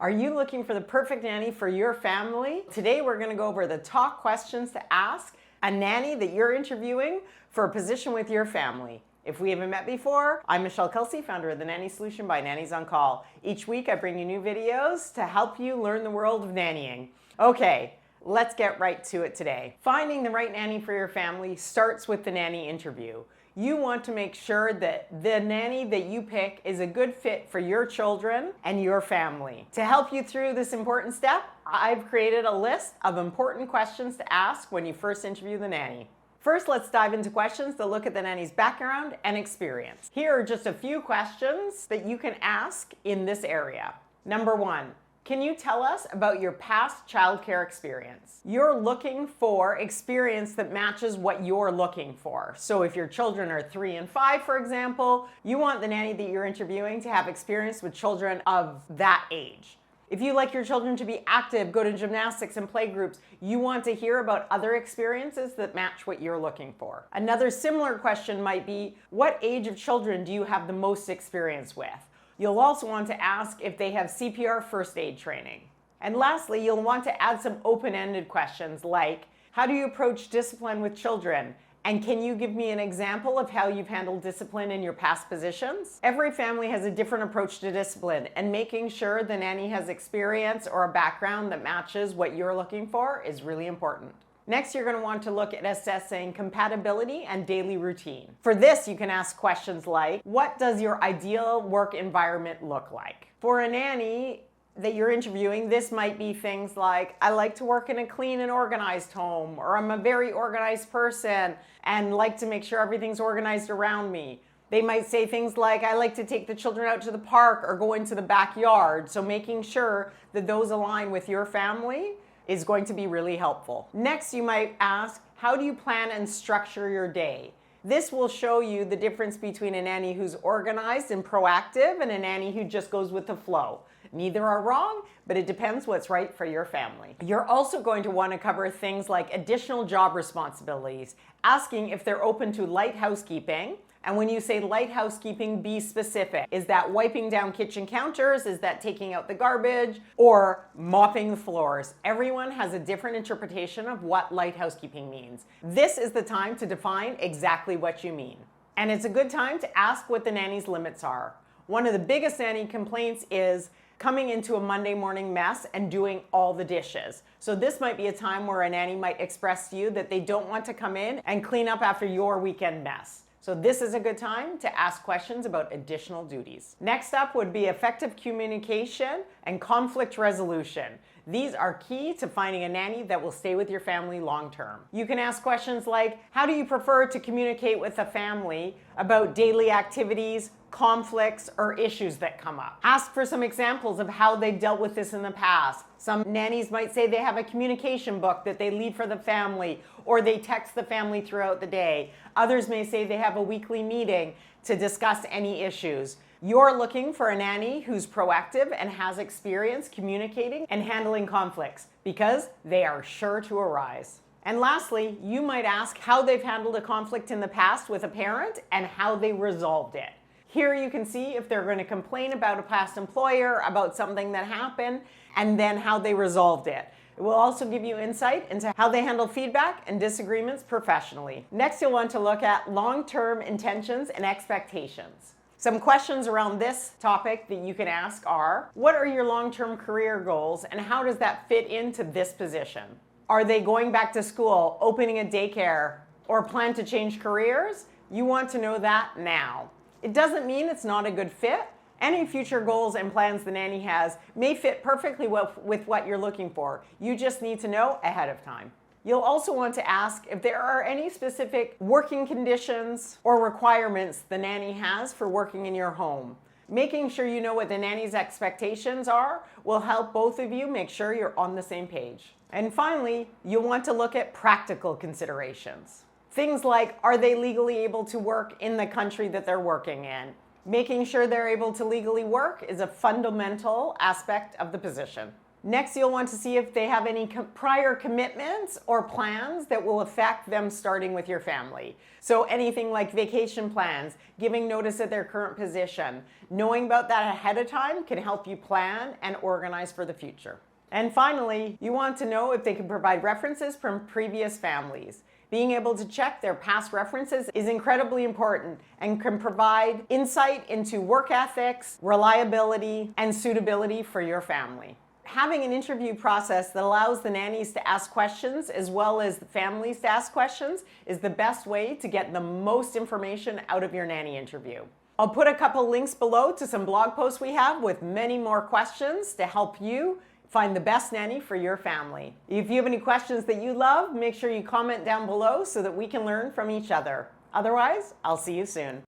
Are you looking for the perfect nanny for your family? Today we're going to go over the top questions to ask a nanny that you're interviewing for a position with your family. If we haven't met before, I'm Michelle Kelsey, founder of the Nanny Solution by Nannies on Call. Each week I bring you new videos to help you learn the world of nannying. Okay, let's get right to it today. Finding the right nanny for your family starts with the nanny interview. You want to make sure that the nanny that you pick is a good fit for your children and your family. To help you through this important step, I've created a list of important questions to ask when you first interview the nanny. First, let's dive into questions that look at the nanny's background and experience. Here are just a few questions that you can ask in this area. Number one, can you tell us about your past childcare experience? You're looking for experience that matches what you're looking for. So if your children are 3 and 5, for example, you want the nanny that you're interviewing to have experience with children of that age. If you like your children to be active, go to gymnastics and play groups, you want to hear about other experiences that match what you're looking for. Another similar question might be, what age of children do you have the most experience with? You'll also want to ask if they have CPR first aid training. And lastly, you'll want to add some open-ended questions like, how do you approach discipline with children? And can you give me an example of how you've handled discipline in your past positions? Every family has a different approach to discipline, and making sure the nanny has experience or a background that matches what you're looking for is really important. Next, you're going to want to look at assessing compatibility and daily routine. For this, you can ask questions like, what does your ideal work environment look like? For a nanny that you're interviewing, this might be things like, I like to work in a clean and organized home, or I'm a very organized person and like to make sure everything's organized around me. They might say things like, I like to take the children out to the park or go into the backyard. So making sure that those align with your family is going to be really helpful. Next, you might ask, how do you plan and structure your day? This will show you the difference between a nanny who's organized and proactive and a nanny who just goes with the flow. Neither are wrong, but it depends what's right for your family. You're also going to want to cover things like additional job responsibilities, asking if they're open to light housekeeping. And when you say light housekeeping, be specific. Is that wiping down kitchen counters? Is that taking out the garbage? Or mopping the floors? Everyone has a different interpretation of what light housekeeping means. This is the time to define exactly what you mean. And it's a good time to ask what the nanny's limits are. One of the biggest nanny complaints is coming into a Monday morning mess and doing all the dishes. So this might be a time where a nanny might express to you that they don't want to come in and clean up after your weekend mess. So this is a good time to ask questions about additional duties. Next up would be effective communication and conflict resolution. These are key to finding a nanny that will stay with your family long term. You can ask questions like, how do you prefer to communicate with a family about daily activities, conflicts, or issues that come up? Ask for some examples of how they've dealt with this in the past. Some nannies might say they have a communication book that they leave for the family, or they text the family throughout the day. Others may say they have a weekly meeting to discuss any issues. You're looking for a nanny who's proactive and has experience communicating and handling conflicts, because they are sure to arise. And lastly, you might ask how they've handled a conflict in the past with a parent and how they resolved it. Here you can see if they're going to complain about a past employer, about something that happened, and then how they resolved it. It will also give you insight into how they handle feedback and disagreements professionally. Next, you'll want to look at long-term intentions and expectations. Some questions around this topic that you can ask are, what are your long-term career goals and how does that fit into this position? Are they going back to school, opening a daycare, or plan to change careers? You want to know that now. It doesn't mean it's not a good fit. Any future goals and plans the nanny has may fit perfectly with what you're looking for. You just need to know ahead of time. You'll also want to ask if there are any specific working conditions or requirements the nanny has for working in your home. Making sure you know what the nanny's expectations are will help both of you make sure you're on the same page. And finally, you'll want to look at practical considerations. Things like, are they legally able to work in the country that they're working in? Making sure they're able to legally work is a fundamental aspect of the position. Next, you'll want to see if they have any prior commitments or plans that will affect them starting with your family. So anything like vacation plans, giving notice at their current position, knowing about that ahead of time can help you plan and organize for the future. And finally, you want to know if they can provide references from previous families. Being able to check their past references is incredibly important and can provide insight into work ethics, reliability, and suitability for your family. Having an interview process that allows the nannies to ask questions as well as the families to ask questions is the best way to get the most information out of your nanny interview. I'll put a couple links below to some blog posts we have with many more questions to help you find the best nanny for your family. If you have any questions that you love, make sure you comment down below so that we can learn from each other. Otherwise, I'll see you soon.